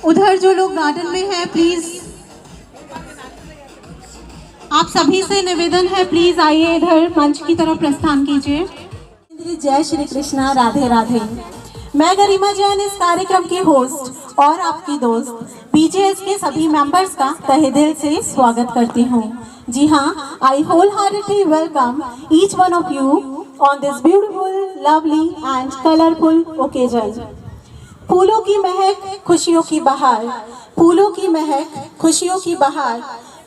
उधर जो लोग गार्डन में हैं प्लीज, आप सभी से निवेदन है, प्लीज आइए इधर मंच की तरफ प्रस्थान कीजिए। जय श्री कृष्णा, राधे राधे। मैं गरिमा जैन इस कार्यक्रम की होस्ट और आपकी दोस्त बीजेएस के सभी मेंबर्स का तहे दिल से स्वागत करती हूँ। जी हाँ, I wholeheartedly welcome each one of you on this beautiful, lovely and colourful occasion. फूलों की महक, खुशियों की बहार, फूलों की महक, खुशियों की बहार,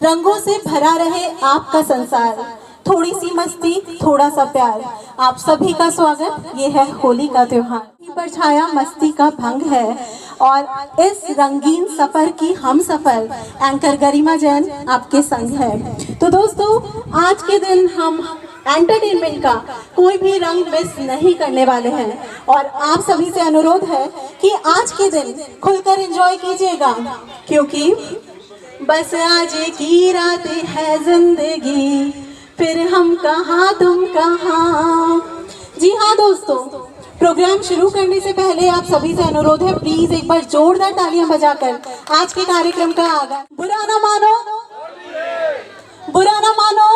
रंगों से भरा रहे आपका संसार, थोड़ी सी मस्ती, थोड़ा सा प्यार, आप सभी का स्वागत। ये है होली का त्योहार, पर छाया मस्ती का भंग है और इस रंगीन सफर की हम सफर एंकर गरिमा जैन आपके संग है। तो दोस्तों, आज के दिन हम एंटरटेनमेंट का कोई भी रंग मिस नहीं करने वाले हैं और आप सभी से अनुरोध है कि आज के दिन खुलकर एंजॉय कीजिएगा, क्योंकि बस आज की रात है जिंदगी, फिर हम कहाँ तुम कहाँ। जी हाँ दोस्तों, प्रोग्राम शुरू करने से पहले आप सभी से अनुरोध है, प्लीज एक बार जोरदार तालियां बजाकर आज के कार्यक्रम का आगाज। बुरा ना मानो, बुरा ना मानो।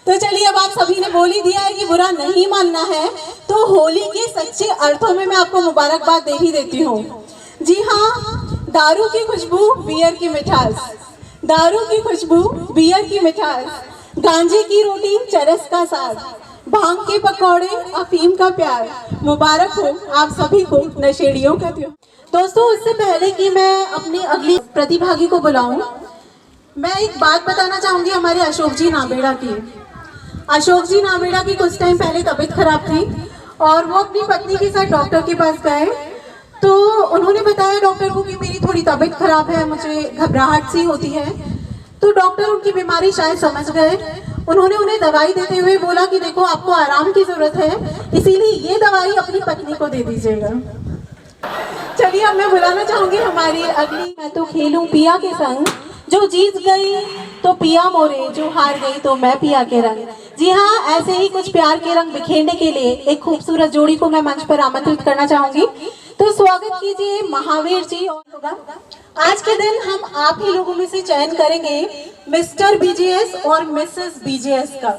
तो चलिए, अब आप सभी ने बोल ही दिया है कि बुरा नहीं मानना है, तो होली के सच्चे अर्थों में मैं आपको मुबारकबाद दे ही देती हूँ। जी हाँ, दारू की खुशबू, बियर की मिठास, दारू की खुशबू, बियर की मिठास, गांजे की रोटी, चरस का साग, भांग के पकौड़े, अफीम का प्यार, मुबारक हो आप सभी को नशेड़ियों का त्योहार। दोस्तों, इससे पहले कि मैं अपनी अगली प्रतिभागी को बुलाऊं, मैं एक बात बताना चाहूंगी हमारे अशोक जी नाबेड़ा की। अशोक जी नाबेड़ा की कुछ टाइम पहले तबीयत खराब थी और वो अपनी पत्नी के साथ डॉक्टर के पास गए, तो उन्होंने बताया डॉक्टर को कि मेरी थोड़ी तबीयत खराब है, मुझे घबराहट सी होती है। तो डॉक्टर उनकी बीमारी शायद समझ गए, उन्होंने उन्हें दवाई देते हुए बोला कि देखो, आपको आराम की जरूरत है, इसीलिए ये दवाई अपनी पत्नी को दे दीजिएगा। चलिए, अब मैं बुलाना चाहूंगी हमारी अगली। मैं तो खेलूं पिया के संग, जो जीत गई तो पिया मोरे, जो हार गई तो मैं पिया के रंग। जी हाँ, ऐसे ही कुछ प्यार के रंग बिखेरने के लिए एक खूबसूरत जोड़ी को मैं मंच पर आमंत्रित करना चाहूंगी। तो स्वागत कीजिए महावीर जी। और आज के दिन हम आप ही लोगों में से चयन करेंगे मिस्टर बीजेएस और मिसेस बीजेएस का।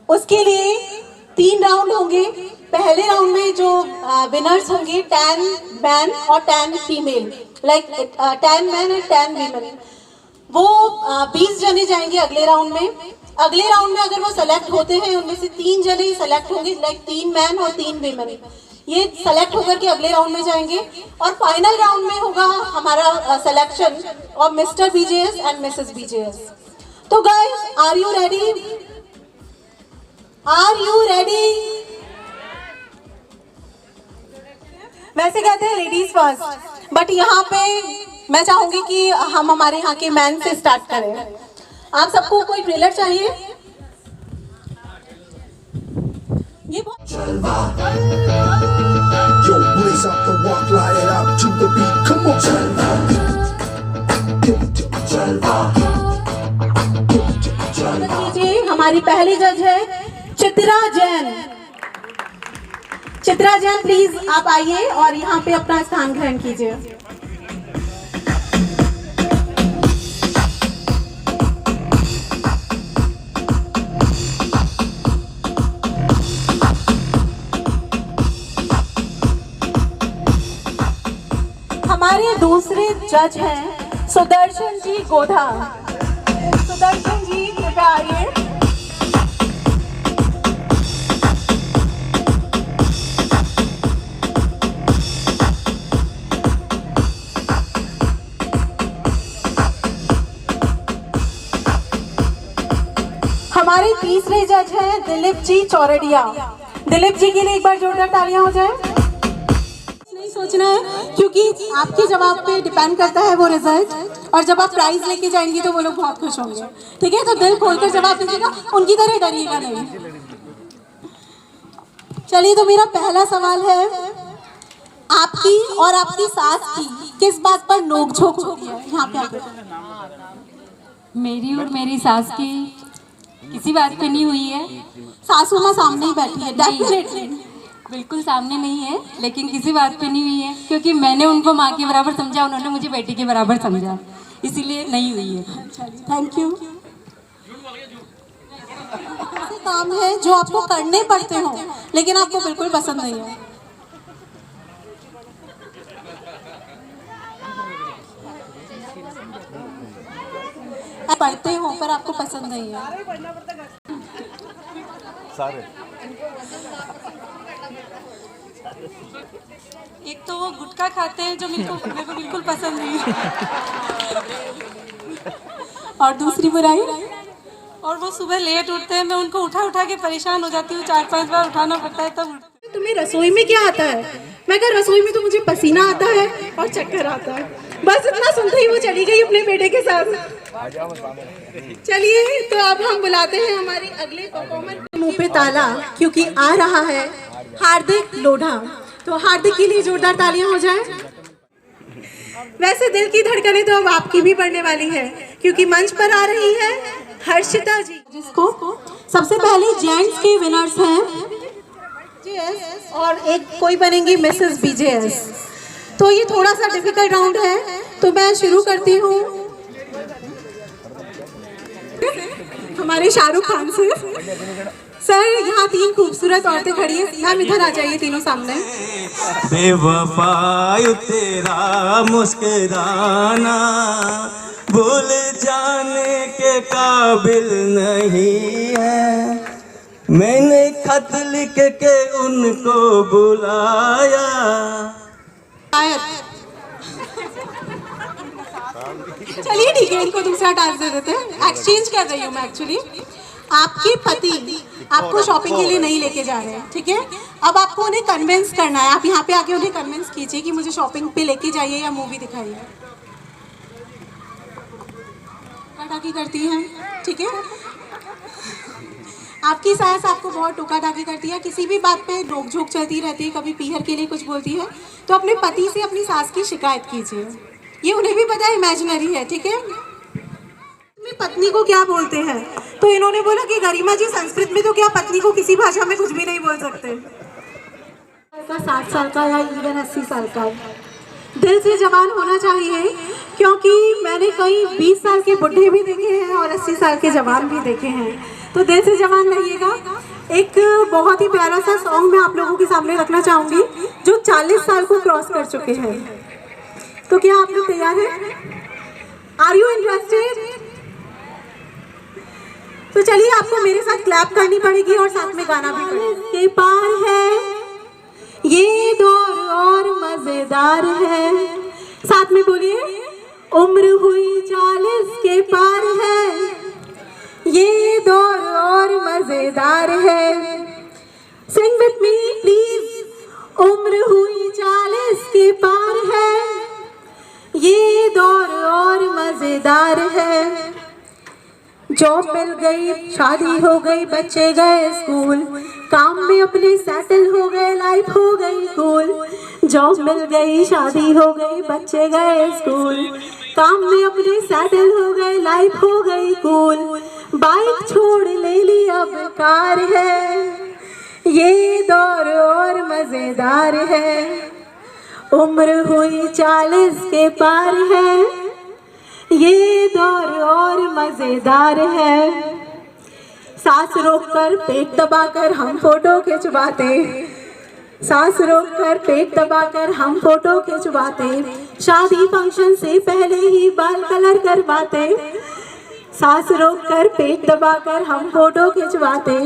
उसके लिए 3 राउंड होंगे। पहले राउंड में जो विनर्स होंगे 10 मैन और 10 female, like 10 man and 10 women, वो 20 जने जाएंगे अगले राउंड में। अगले राउंड में अगर वो सेलेक्ट होते हैं, उनमें से 3 जने सेलेक्ट होंगे, लाइक 3 मैन और 3 वीमेन, ये सेलेक्ट होकर के अगले राउंड में जाएंगे। और फाइनल राउंड में होगा हमारा selection of mister BJS and Mrs BJS. तो guys, are you ready? Are you ready? वैसे कहते हैं लेडीज फर्स्ट, बट यहाँ पे मैं चाहूंगी कि हम हमारे यहाँ के मैन से स्टार्ट करें। आप सबको कोई ट्रेलर चाहिए? ये हमारी पहली जज है चित्रा जैन। चित्रा जैन, प्लीज आप आइए और यहाँ पे अपना स्थान ग्रहण कीजिए। हमारे दूसरे जज हैं सुदर्शन जी गोधा। सुदर्शन जी, कृपया आइए। हमारे तीसरे जज हैं दिलीप जी चौरडिया। दिलीप जी के लिए एक बार जोरदार तालियां हो जाए। नहीं सोचना है, क्योंकि आपके जवाब पे डिपेंड करता है वो रिजल्ट, और जब आप प्राइज लेके जाएंगी तो वो लोग बहुत खुश होंगे। ठीक है, तो दिल खोलकर जवाब दीजिएगा, उनकी तरह डरिएगा नहीं। चलिए, तो मेरा पहला सवाल है, आपकी और आपकी सास की किस बात पर नोकझोंक होती है? यहाँ पे आप। मेरी और मेरी सास की किसी बात पे नहीं हुई है। सासू माँ सामने ही बैठी है, डेफिनेटली। बिल्कुल सामने नहीं है, लेकिन किसी बात पे नहीं हुई है, क्योंकि मैंने उनको माँ के बराबर समझा, उन्होंने मुझे बेटी के बराबर समझा, इसीलिए नहीं हुई है। Thank you. ऐसे काम है जो आपको करने पड़ते हो लेकिन आपको बिल्कुल पसंद नहीं है। पढ़ते हो पर आपको पसंद नहीं है। सारे एक तो वो गुटखा खाते हैं जो मेरे को बिल्कुल पसंद नहीं है। और दूसरी बुराई, और वो सुबह लेट उठते हैं, मैं उनको उठा उठा के परेशान हो जाती हूँ, 4-5 बार उठाना पड़ता है तब। तुम्हें रसोई में क्या आता है? मैं कहा रसोई में तो मुझे पसीना आता है और चक्कर आता है। बस इतना सुनते ही वो चली गई अपने बेटे के साथ। चलिए तो अब हम बुलाते हैं हमारे अगले परफॉर्मर। मुंह पे ताला क्योंकि आ रहा है हार्दिक लोढ़ा, तो हार्दिक के लिए जोरदार तालियां हो जाए। वैसे दिल की धड़कनें तो अब आपकी भी पड़ने वाली है क्योंकि मंच पर आ रही है हर्षिता जी, जिसको सबसे पहले जेंट्स के विनर्स हैं और एक कोई बनेंगी मिसेस बीजेएस। तो ये थोड़ा सा डिफिकल्ट राउंड है, तो मैं शुरू करती हूँ हमारे शाहरुख खान से। सर यहाँ 3 खूबसूरत औरतें खड़ी हैं, मैम इधर आ जाइए तीनों सामने। बेवफाई तेरा मुस्कुराना भूल जाने के काबिल नहीं है, मैंने खत लिख के उनको बुलाया। चलिए ठीक है, इनको दूसरा डांस दे देते हैं। एक्सचेंज कर रही हूँ मैं एक्चुअली। आपके पति आपको शॉपिंग के लिए नहीं लेके जा रहे हैं, ठीक है? अब आपको उन्हें कन्विंस करना है, आप यहाँ पे आके उन्हें कन्विंस कीजिए कि मुझे शॉपिंग पे लेके जाइए या मूवी दिखाइए। टाकी करती हैं, ठीक है? आपकी सास आपको बहुत टोका टाकी करती है, किसी भी बात पे नोक झोंक चलती रहती है, कभी पीहर के लिए कुछ बोलती है, तो अपने पति से अपनी सास की शिकायत कीजिए। ये उन्हें भी पता है इमेजिनरी है, ठीक है? अपनी पत्नी को क्या बोलते हैं? तो इन्होंने बोला कि गरिमा जी संस्कृत में तो क्या पत्नी को किसी भाषा में कुछ भी नहीं बोल सकते। 60 साल का या इवन 80 साल का दिल से जवान होना चाहिए, क्योंकि मैंने कई 20 साल के बुढ़े भी देखे हैं और 80 साल के जवान भी देखे हैं, तो दिल से जवान रहिएगा। एक बहुत ही प्यारा सा सॉन्ग मैं आप लोगों के सामने रखना चाहूँगी जो 40 साल को क्रॉस कर चुके हैं। तो क्या आप लोग तैयार हैं? Are you interested? तो चलिए आपको मेरे साथ क्लैप करनी पड़ेगी और साथ में गाना भी करना। के पार है ये दौर और मजेदार है, साथ में बोलिए। उम्र हुई 40 के पार है, ये दौर और मजेदार है। सिंग विथ मी प्लीज। उम्र हुई 40 के पार है, ये दौर और मजेदार है। जॉब मिल गई, शादी हो गई, बच्चे गए स्कूल, काम में अपने सेटल हो गए, लाइफ हो गई कूल। जॉब मिल गई, शादी हो गई, बच्चे गए स्कूल, काम में अपने सेटल हो गए, लाइफ हो गई कूल। बाइक छोड़ ले ली अब कार है, ये दौर और मजेदार है। उम्र हुई 40 के पार है, ये दौर और मजेदार है। सांस रोककर पेट दबाकर हम फोटो खिंचवाते, सांस रोककर पेट दबाकर हम फोटो खिंचवाते, शादी फंक्शन से पहले ही बाल कलर करवाते। सांस रोककर पेट दबाकर हम फोटो खिंचवाते,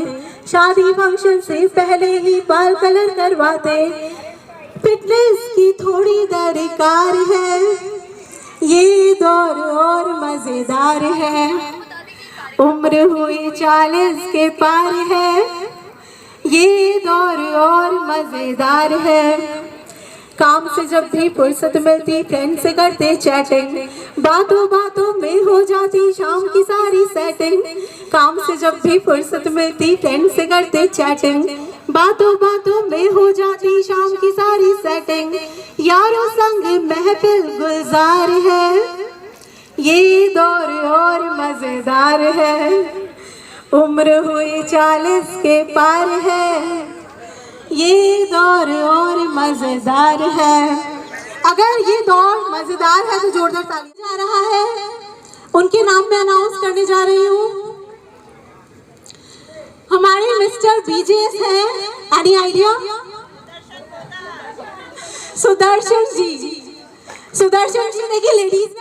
शादी फंक्शन से पहले ही बाल कलर करवाते। फिटनेस की थोड़ी दरकार है, ये दौर और मजेदार है। उम्र हुई 40 के पार है, ये दौर और मजेदार है। काम से जब भी फुर्सत मिलती फ्रेंड से करते चैटिंग, बातों बातों में हो जाती शाम की सारी सेटिंग। काम से जब भी फुर्सत मिलती फ्रेंड से करते चैटिंग, बातों बातों में हो जाती शाम की सारी सेटिंग। यारों संग महफिल गुलजार है, ये दौर और मजेदार है। उम्र हुई 40 के पार है, ये दौर और मजेदार है। अगर ये दौर मजेदार है तो जोरदार ताली जा रहा है। उनके नाम में अनाउंस करने जा रही हूँ, हमारे मिस्टर बीजेएस हैं। Any idea? सुदर्शन जी। सुदर्शन जी देखिए, लेडीज